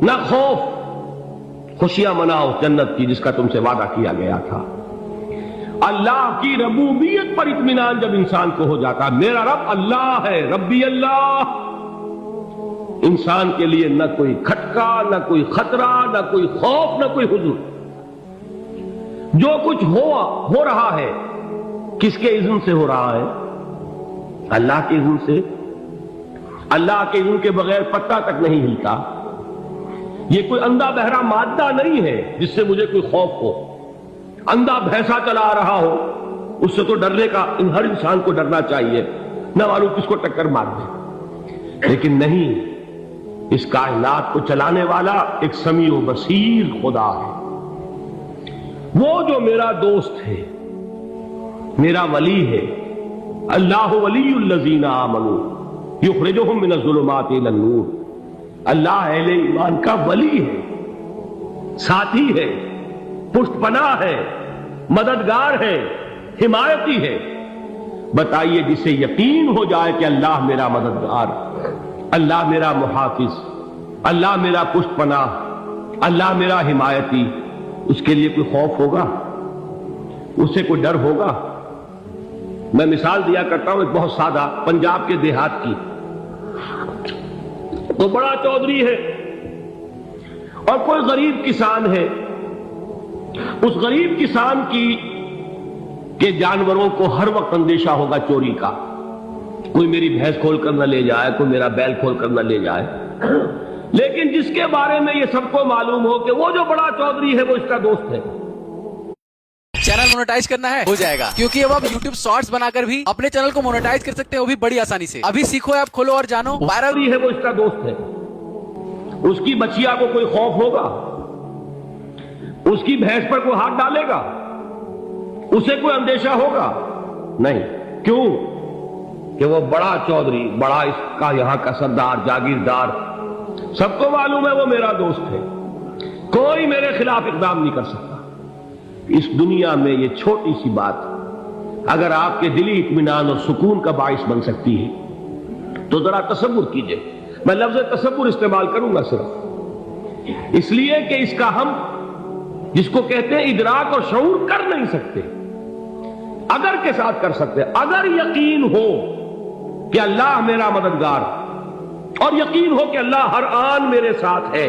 نہ خوف، خوشیاں مناؤ جنت کی جس کا تم سے وعدہ کیا گیا تھا۔ اللہ کی ربوبیت پر اطمینان جب انسان کو ہو جاتا، میرا رب اللہ ہے، ربی اللہ، انسان کے لیے نہ کوئی کھٹکا، نہ کوئی خطرہ، نہ کوئی خوف، نہ کوئی حزن۔ جو کچھ ہو رہا ہے کس کے اذن سے ہو رہا ہے؟ اللہ کے اذن سے۔ اللہ کے اذن کے بغیر پتہ تک نہیں ہلتا۔ یہ کوئی اندھا بہرا مادہ نہیں ہے جس سے مجھے کوئی خوف ہو۔ اندھا بھینسا چلا آ رہا ہو اس سے تو ڈرنے کا ہر انسان کو ڈرنا چاہیے، نہ معلوم کس کو ٹکر مار دے۔ لیکن نہیں، اس کائنات کو چلانے والا ایک سمیع و بصیر خدا ہے، وہ جو میرا دوست ہے، میرا ولی ہے۔ اللہ ولی الذین آمنوا یخرجہم من الظلمات الی النور۔ اللہ اہل ایمان کا ولی ہے، ساتھی ہے، پشت پناہ ہے، مددگار ہے، حمایتی ہے۔ بتائیے جسے یقین ہو جائے کہ اللہ میرا مددگار، اللہ میرا محافظ، اللہ میرا پشت پناہ، اللہ میرا حمایتی، اس کے لیے کوئی خوف ہوگا؟ اس سے کوئی ڈر ہوگا؟ میں مثال دیا کرتا ہوں ایک بہت سادہ، پنجاب کے دیہات کی۔ تو بڑا چودھری ہے اور کوئی غریب کسان ہے۔ اس غریب کسان کے جانوروں کو ہر وقت اندیشہ ہوگا چوری کا، کوئی میری بھینس کھول کر نہ لے جائے، کوئی میرا بیل کھول کر نہ لے جائے۔ لیکن جس کے بارے میں یہ سب کو معلوم ہو کہ وہ جو بڑا چودھری ہے وہ اس کا دوست ہے۔ چینل مونیٹائز کرنا ہے ہو جائے گا، کیونکہ اب آپ یوٹیوب شارٹس بنا کر بھی اپنے چینل کو مونیٹائز کر سکتے ہیں، وہ بھی بڑی آسانی سے۔ ابھی سیکھو ایپ کھولو اور جانو۔ وائرل ہے وہ اس کا دوست ہے۔ اس کی بچیا کو کوئی خوف ہوگا؟ اس کی بھینس پر کوئی ہاتھ ڈالے گا؟ اسے کوئی اندیشہ ہوگا؟ نہیں۔ کیوں؟ کہ وہ بڑا چودھری، بڑا اس کا یہاں کا سردار، جاگیردار، سب کو معلوم ہے وہ میرا دوست ہے، کوئی میرے خلاف اقدام نہیں کر سکتا۔ اس دنیا میں یہ چھوٹی سی بات اگر آپ کے دلی اطمینان اور سکون کا باعث بن سکتی ہے تو ذرا تصور کیجئے۔ میں لفظ تصور استعمال کروں گا صرف اس لیے کہ اس کا ہم جس کو کہتے ہیں ادراک اور شعور کر نہیں سکتے، اگر کے ساتھ کر سکتے۔ اگر یقین ہو کہ اللہ میرا مددگار اور یقین ہو کہ اللہ ہر آن میرے ساتھ ہے،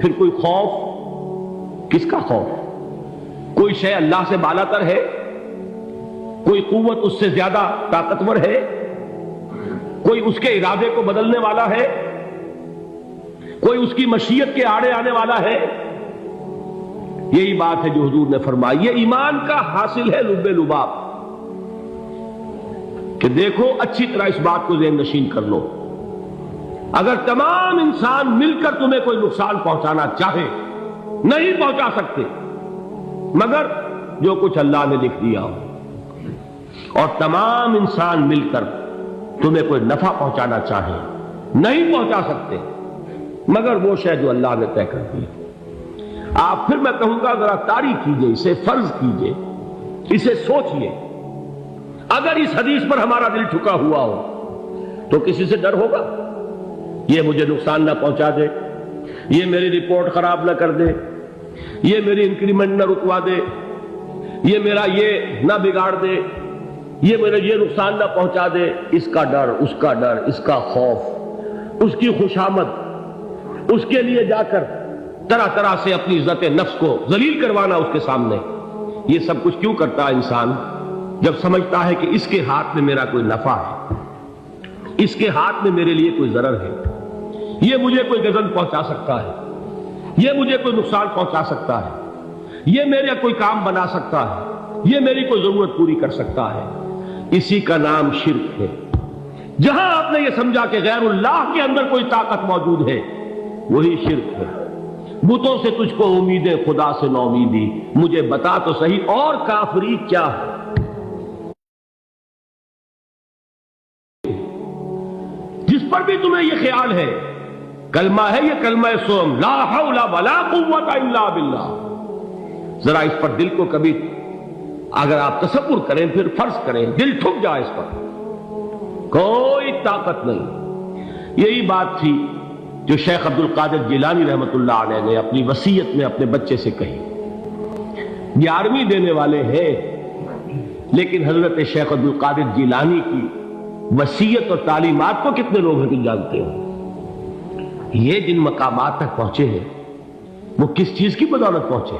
پھر کوئی خوف؟ کس کا خوف؟ کوئی شے اللہ سے بالا تر ہے؟ کوئی قوت اس سے زیادہ طاقتور ہے؟ کوئی اس کے ارادے کو بدلنے والا ہے؟ کوئی اس کی مشیت کے آڑے آنے والا ہے؟ یہی بات ہے جو حضور نے فرمائی، یہ ایمان کا حاصل ہے لب لباب، کہ دیکھو اچھی طرح اس بات کو ذہن نشین کر لو۔ اگر تمام انسان مل کر تمہیں کوئی نقصان پہنچانا چاہے، نہیں پہنچا سکتے مگر جو کچھ اللہ نے لکھ دیا ہو، اور تمام انسان مل کر تمہیں کوئی نفع پہنچانا چاہے، نہیں پہنچا سکتے مگر وہ شے جو اللہ نے طے کر دی۔ آپ پھر میں کہوں گا ذرا تاریخ کیجئے، اسے فرض کیجئے، اسے سوچئے۔ اگر اس حدیث پر ہمارا دل ٹھکا ہوا ہو تو کسی سے ڈر ہوگا؟ یہ مجھے نقصان نہ پہنچا دے، یہ میری رپورٹ خراب نہ کر دے، یہ میری انکریمنٹ نہ رکوا دے، یہ میرا یہ نہ بگاڑ دے، یہ میرا یہ نقصان نہ پہنچا دے۔ اس کا ڈر، اس کا ڈر، اس کا خوف، اس کی خوشامد، اس کے لیے جا کر طرح طرح سے اپنی عزت نفس کو ذلیل کروانا اس کے سامنے، یہ سب کچھ کیوں کرتا ہے انسان؟ جب سمجھتا ہے کہ اس کے ہاتھ میں میرا کوئی نفع ہے، اس کے ہاتھ میں میرے لیے کوئی ضرر ہے، یہ مجھے کوئی غضب پہنچا سکتا ہے، یہ مجھے کوئی نقصان پہنچا سکتا ہے، یہ میرا کوئی کام بنا سکتا ہے، یہ میری کوئی ضرورت پوری کر سکتا ہے، اسی کا نام شرک ہے۔ جہاں آپ نے یہ سمجھا کہ غیر اللہ کے اندر کوئی طاقت موجود ہے، وہی شرک ہے۔ بتوں سے تجھ کو امید خدا سے نو امیدی، مجھے بتا تو صحیح اور کافری کیا ہے؟ جس پر بھی تمہیں یہ خیال ہے، کلمہ ہے یہ کلمہ سوم، لا حول ولا قوت الا باللہ، ذرا اس پر دل کو کبھی اگر آپ تصور کریں، پھر فرض کریں، دل ٹھک جائے اس پر، کوئی طاقت نہیں۔ یہی بات تھی جو شیخ عبد القادر جیلانی رحمۃ اللہ علیہ نے اپنی وصیت میں اپنے بچے سے کہی. 11ویں دینے والے ہیں، لیکن حضرت شیخ عبد القادر جیلانی کی وصیت اور تعلیمات کو کتنے لوگ ہیں تم جانتے ہو؟ یہ جن مقامات تک پہنچے ہیں وہ کس چیز کی بدولت پہنچے؟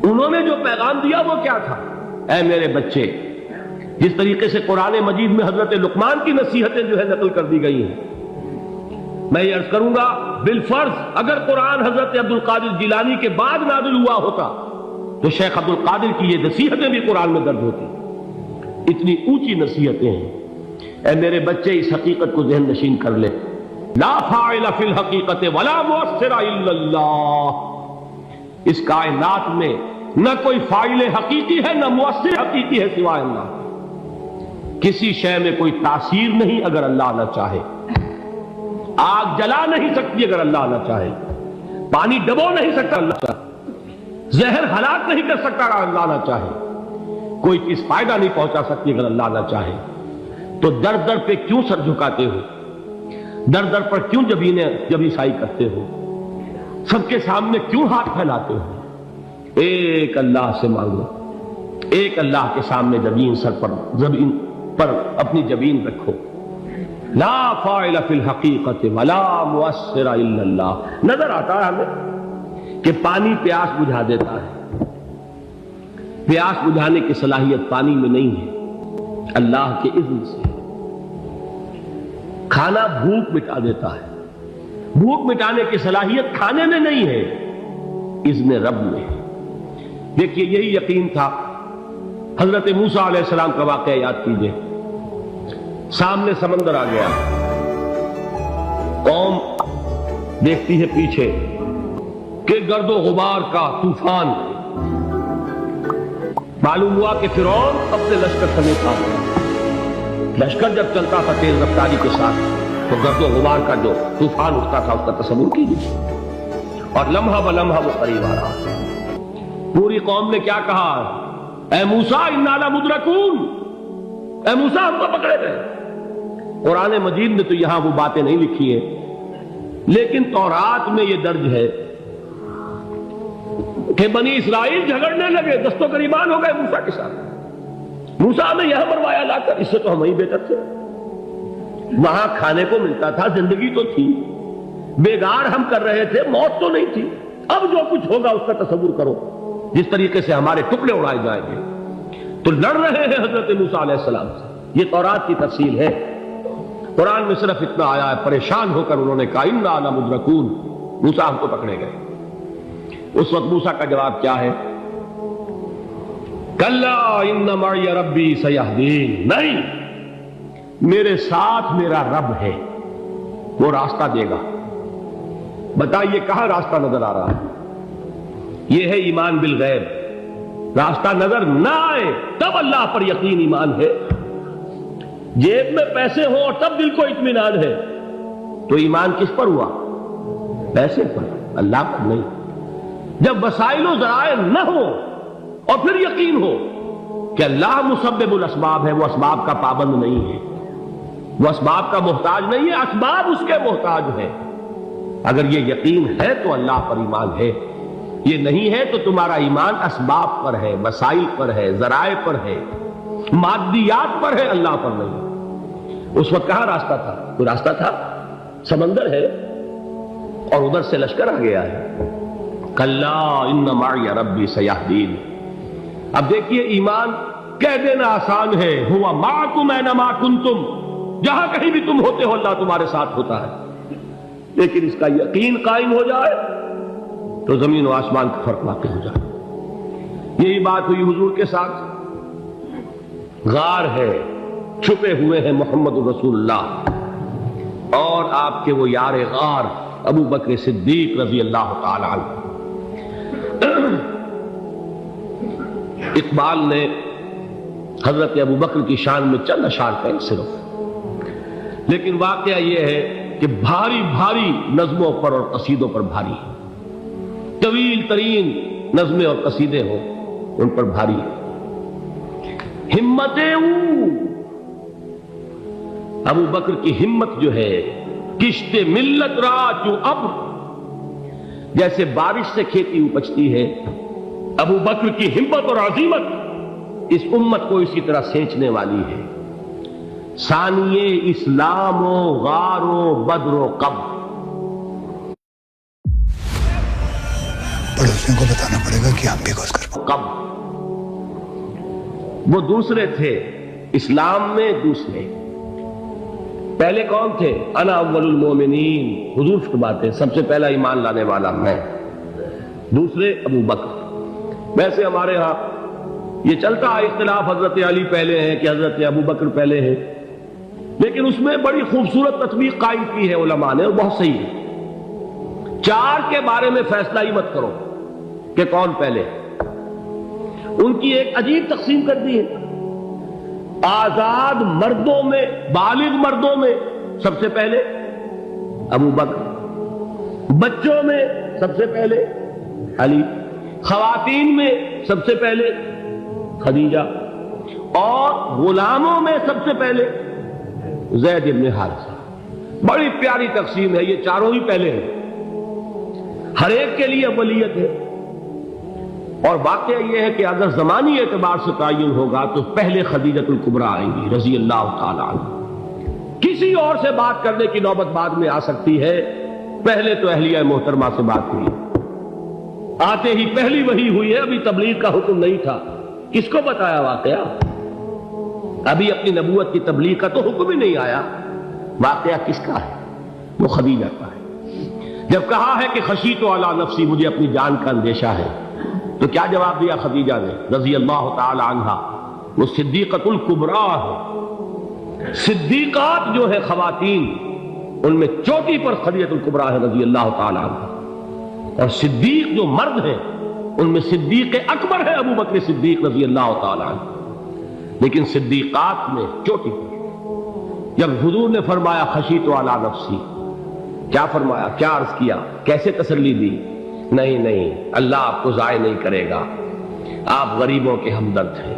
انہوں نے جو پیغام دیا وہ کیا تھا؟ اے میرے بچے، جس طریقے سے قرآن مجید میں حضرت لقمان کی نصیحتیں جو ہے نقل کر دی گئی ہیں، میں یہ عرض کروں گا بالفرض اگر قرآن حضرت عبد القادر جیلانی کے بعد نازل ہوا ہوتا تو شیخ عبد القادر کی یہ نصیحتیں بھی قرآن میں درج ہوتی. اتنی اونچی نصیحتیں ہیں. اے میرے بچے، اس حقیقت کو ذہن نشین کر لے، لا فاعل فی الحقیقت ولا مؤثر الا اللہ. اس کائنات میں نہ کوئی فاعل حقیقی ہے نہ مؤثر حقیقی ہے سوائے اللہ. کسی شے میں کوئی تاثیر نہیں اگر اللہ نہ چاہے. آگ جلا نہیں سکتی اگر اللہ نہ چاہے. پانی ڈبو نہیں سکتا اللہ چاہے. زہر ہلاک نہیں کر سکتا اگر اللہ نہ چاہے. کوئی چیز فائدہ نہیں پہنچا سکتی اگر اللہ نہ چاہے. تو در در پہ کیوں سر جھکاتے ہو؟ در در پر کیوں جبیں سائی کرتے ہو؟ سب کے سامنے کیوں ہاتھ پھیلاتے ہو؟ ایک اللہ سے مانگو. ایک اللہ کے سامنے زمین پر اپنی جبین رکھو. لا فاعل فی الحقیقت ولا مؤثر الا اللہ. نظر آتا ہے ہمیں کہ پانی پیاس بجھا دیتا ہے. پیاس بجھانے کی صلاحیت پانی میں نہیں ہے، اللہ کے اذن سے. کھانا بھوک مٹا دیتا ہے. بھوک مٹانے کی صلاحیت کھانے میں نہیں ہے، اذن رب میں ہے. دیکھیے یہی یقین تھا. حضرت موسیٰ علیہ السلام کا واقعہ یاد کیجئے. سامنے سمندر آ گیا، قوم دیکھتی ہے پیچھے کہ گرد و غبار کا طوفان. معلوم ہوا کہ فرعون اپنے لشکر سمیت آ گیا. لشکر جب چلتا تھا تیز رفتاری کے ساتھ تو گرد و غبار کا جو طوفان اٹھتا تھا اس کا تصور کیجیے. اور لمحہ بلمحہ وہ قریب آ رہا تھا. پوری قوم نے کیا کہا؟ اے موسیٰ انا لمدرکون، اے موسیٰ ہم کو پکڑے گئے. قرآن مجید میں تو یہاں وہ باتیں نہیں لکھی ہیں، لیکن تورات میں یہ درج ہے کہ بنی اسرائیل جھگڑنے لگے، دست و گریبان ہو گئے موسیٰ کے ساتھ. موسیٰ نے یہاں مروایا لا کر، اس سے تو ہم ہی بہتر تھے. وہاں کھانے کو ملتا تھا، زندگی تو تھی، بیگار ہم کر رہے تھے، موت تو نہیں تھی. اب جو کچھ ہوگا اس کا تصور کرو، جس طریقے سے ہمارے ٹکڑے اڑائے جائیں گے. تو لڑ رہے ہیں حضرت موسیٰ علیہ السلام سے. یہ تورات کی تفصیل ہے. قرآن میں صرف اتنا آیا ہے، پریشان ہو کر انہوں نے کہا انا لمدرکون، موسیٰ ہم کو پکڑے گئے. اس وقت موسیٰ کا جواب کیا ہے؟ کلا ان معی ربی سیہدین. نہیں، میرے ساتھ میرا رب ہے، وہ راستہ دے گا. بتائیے کہاں راستہ نظر آ رہا ہے؟ یہ ہے ایمان بالغیب. راستہ نظر نہ آئے تب اللہ پر یقین ایمان ہے. جیب میں پیسے ہوں اور تب دل کو اطمینان ہے تو ایمان کس پر ہوا؟ پیسے پر، اللہ پر نہیں. جب وسائل و ذرائع نہ ہو اور پھر یقین ہو کہ اللہ مسبب الاسباب ہے، وہ اسباب کا پابند نہیں ہے، وہ اسباب کا محتاج نہیں ہے، اسباب اس کے محتاج ہے. اگر یہ یقین ہے تو اللہ پر ایمان ہے. یہ نہیں ہے تو تمہارا ایمان اسباب پر ہے، وسائل پر ہے، ذرائع پر ہے، مادیات پر ہے، اللہ پر نہیں. اس وقت کہاں راستہ تھا؟ کوئی راستہ تھا؟ سمندر ہے اور ادھر سے لشکر آ گیا ہے. کلا ان معی ربی سیہدین. اب دیکھیے ایمان کہہ دینا آسان ہے، ہوا معکم اینما کنتم، جہاں کہیں بھی تم ہوتے ہو اللہ تمہارے ساتھ ہوتا ہے. لیکن اس کا یقین قائم ہو جائے تو زمین و آسمان کا فرق واقع ہو جائے. یہی بات ہوئی حضور کے ساتھ. غار ہے، چھپے ہوئے ہیں محمد رسول اللہ اور آپ کے وہ یار غار ابو بکر صدیق رضی اللہ تعالی عنہ. اقبال نے حضرت ابو بکر کی شان میں چند اشعار کہیں صرف، لیکن واقعہ یہ ہے کہ بھاری بھاری نظموں پر اور قصیدوں پر بھاری ہے. طویل ترین نظمیں اور قصیدے ہوں ان پر بھاری ہے. ہمتیں ابو بکر کی ہمت جو ہے کشت ملت را چو ابر، جیسے بارش سے کھیتی اپجتی ہے، ابو بکر کی ہمت اور عزیمت اس امت کو اسی طرح سینچنے والی ہے۔ ثانیے اسلام و غار و بدر و قبر، پڑوسیوں کو بتانا پڑے گا کہ ہم بھی گھس کر قبر، وہ دوسرے تھے اسلام میں، دوسرے پہلے کون تھے؟ انا اول المومنین، حضور فرماتے سب سے پہلا ایمان لانے والا میں، دوسرے ابو بکر۔ ویسے ہمارے ہاں یہ چلتا ہے اختلاف، حضرت علی پہلے ہیں کہ حضرت ابو بکر پہلے ہیں، لیکن اس میں بڑی خوبصورت تطبیق قائم کی ہے علماء نے، اور بہت صحیح ہے۔ چار کے بارے میں فیصلہ ہی مت کرو کہ کون پہلے، ان کی ایک عجیب تقسیم کر دی ہے۔ آزاد مردوں میں، بالغ مردوں میں سب سے پہلے ابو بکر، بچوں میں سب سے پہلے علی، خواتین میں سب سے پہلے خدیجہ، اور غلاموں میں سب سے پہلے زید بن حارثہ۔ بڑی پیاری تقسیم ہے، یہ چاروں ہی پہلے ہیں، ہر ایک کے لیے اولیت ہے۔ اور واقعہ یہ ہے کہ اگر زمانی اعتبار سے تعین ہوگا تو پہلے خدیجۃ الکبریٰ آئیں گی رضی اللہ تعالی عنہ، کسی اور سے بات کرنے کی نوبت بعد میں آ سکتی ہے، پہلے تو اہلیہ محترمہ سے بات ہوئی، آتے ہی پہلی وحی ہوئی ہے، ابھی تبلیغ کا حکم نہیں تھا۔ کس کو بتایا واقعہ؟ ابھی اپنی نبوت کی تبلیغ کا تو حکم ہی نہیں آیا، واقعہ کس کا ہے؟ وہ خدیجہ کا ہے۔ جب کہا ہے کہ خشیت علی نفسی، مجھے اپنی جان کا اندیشہ ہے، تو کیا جواب دیا خدیجہ نے رضی اللہ تعالی عنہا؟ وہ صدیقۃ الکبریٰ ہے، صدیقات جو ہے خواتین، ان میں چوٹی پر خدیجۃ الکبریٰ ہے رضی اللہ تعالی عنہا، اور صدیق جو مرد ہیں ان میں صدیق اکبر ہے ابو بکر صدیق رضی اللہ تعالی عنہ، لیکن صدیقات میں چوٹی پر۔ جب حضور نے فرمایا خشیت علی نفسی، کیا فرمایا، کیا عرض کیا، کیسے تسلی دی؟ نہیں نہیں، اللہ آپ کو ضائع نہیں کرے گا، آپ غریبوں کے ہمدرد ہیں،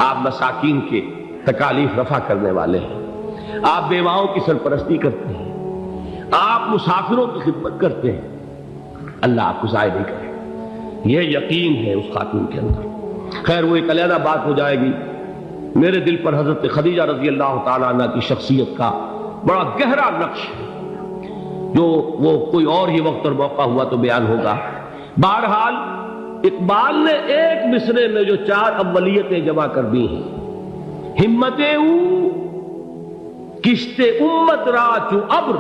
آپ مساکین کے تکالیف رفع کرنے والے ہیں، آپ بیواؤں کی سرپرستی کرتے ہیں، آپ مسافروں کی خدمت کرتے ہیں، اللہ آپ کو ضائع نہیں کرے گا۔ یہ یقین ہے اس خاتون کے اندر۔ خیر وہ ایک علیحدہ بات ہو جائے گی۔ میرے دل پر حضرت خدیجہ رضی اللہ تعالیٰ عنہ کی شخصیت کا بڑا گہرا نقش ہے، جو وہ کوئی اور ہی وقت اور موقع ہوا تو بیان ہوگا۔ بہرحال اقبال نے ایک مصرے میں جو چار اولیتیں جمع کر دی ہیں، ہمتیں او کشت امت را چو ابر،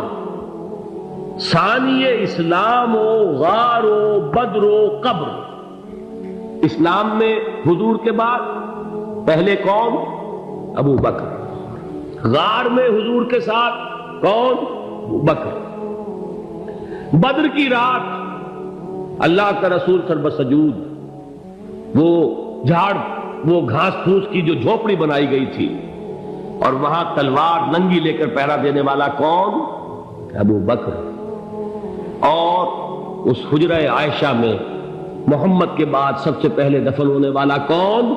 ثانی اسلام و غار و بدر و قبر۔ اسلام میں حضور کے بعد پہلے کون؟ ابو بکر۔ غار میں حضور کے ساتھ کون؟ ابو بکر۔ بدر کی رات اللہ کا رسول سر سجود، وہ جھاڑ، وہ گھاس پھوس کی جو جھوپڑی بنائی گئی تھی، اور وہاں تلوار ننگی لے کر پہرا دینے والا کون؟ ابو بکر۔ اور اس حجرہ عائشہ میں محمد کے بعد سب سے پہلے دفن ہونے والا کون؟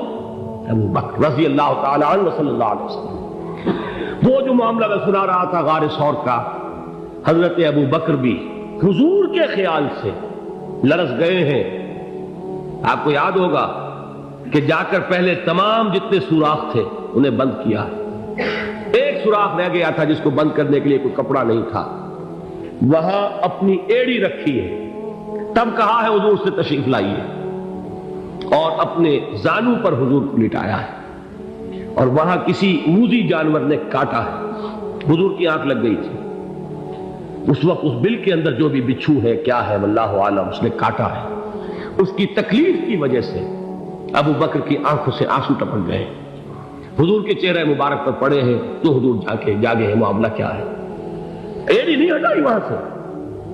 ابو بکر رضی اللہ تعالی عنہ صلی اللہ علیہ وسلم۔ وہ جو معاملہ میں سنا رہا تھا غار ثور کا، حضرت ابو بکر بھی حضور کے خیال سے لرز گئے ہیں۔ آپ کو یاد ہوگا کہ جا کر پہلے تمام جتنے سوراخ تھے انہیں بند کیا، ایک سوراخ رہ گیا تھا جس کو بند کرنے کے لیے کوئی کپڑا نہیں تھا، وہاں اپنی ایڑی رکھی ہے، تب کہا ہے حضور سے تشریف لائیے، اور اپنے زانو پر حضور کو لٹایا ہے، اور وہاں کسی موذی جانور نے کاٹا ہے، حضور کی آنکھ لگ گئی تھی، اس وقت اس بل کے اندر جو بھی بچھو ہے کیا ہے واللہ عالم، اس نے کاٹا ہے، اس کی تکلیف کی وجہ سے ابو بکر کی آنکھوں سے آنسو ٹپک گئے، حضور کے چہرے مبارک پر پڑے ہیں، تو حضور جاگے ہیں، معاملہ کیا ہے؟ ایڑی نہیں ہٹائی وہاں سے،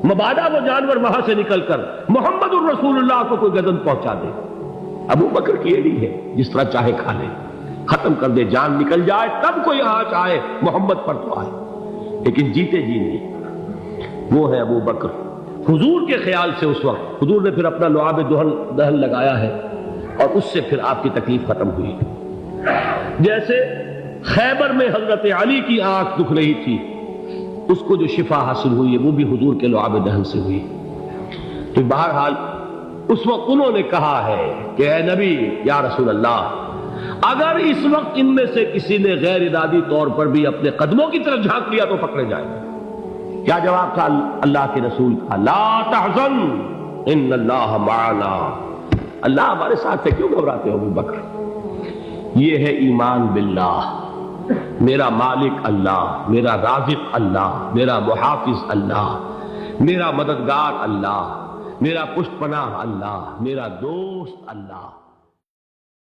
مبادا وہ جانور وہاں سے نکل کر محمد الرسول اللہ کو کوئی گزن پہنچا دے، ابو بکر کی ایڑی ہے، جس طرح چاہے کھا لے، ختم کر دے، جان نکل جائے تب کوئی آنچ آئے، محمد پر تو آئے، لیکن جیتے جی نہیں۔ وہ ہے ابو بکر۔ حضور کے خیال سے اس وقت حضور نے پھر اپنا لعاب دہن لگایا ہے، اور اس سے پھر آپ کی تکلیف ختم ہوئی۔ جیسے خیبر میں حضرت علی کی آنکھ دکھ رہی تھی، اس کو جو شفا حاصل ہوئی ہے وہ بھی حضور کے لعاب دہن سے ہوئی. تو بہرحال اس وقت انہوں نے کہا ہے کہ اے نبی یا رسول اللہ، اگر اس وقت ان میں سے کسی نے غیر ارادی طور پر بھی اپنے قدموں کی طرف جھانک لیا تو پکڑے جائیں گے. کیا جواب تھا اللہ کے رسول کا؟ لا تحزن ان اللہ معنا. اللہ ہمارے ساتھ ہے، کیوں گھبراتے ہو ابو بکر؟ یہ ہے ایمان باللہ. میرا مالک اللہ، میرا رازق اللہ، میرا محافظ اللہ، میرا مددگار اللہ، میرا پشت پناہ اللہ، میرا دوست اللہ.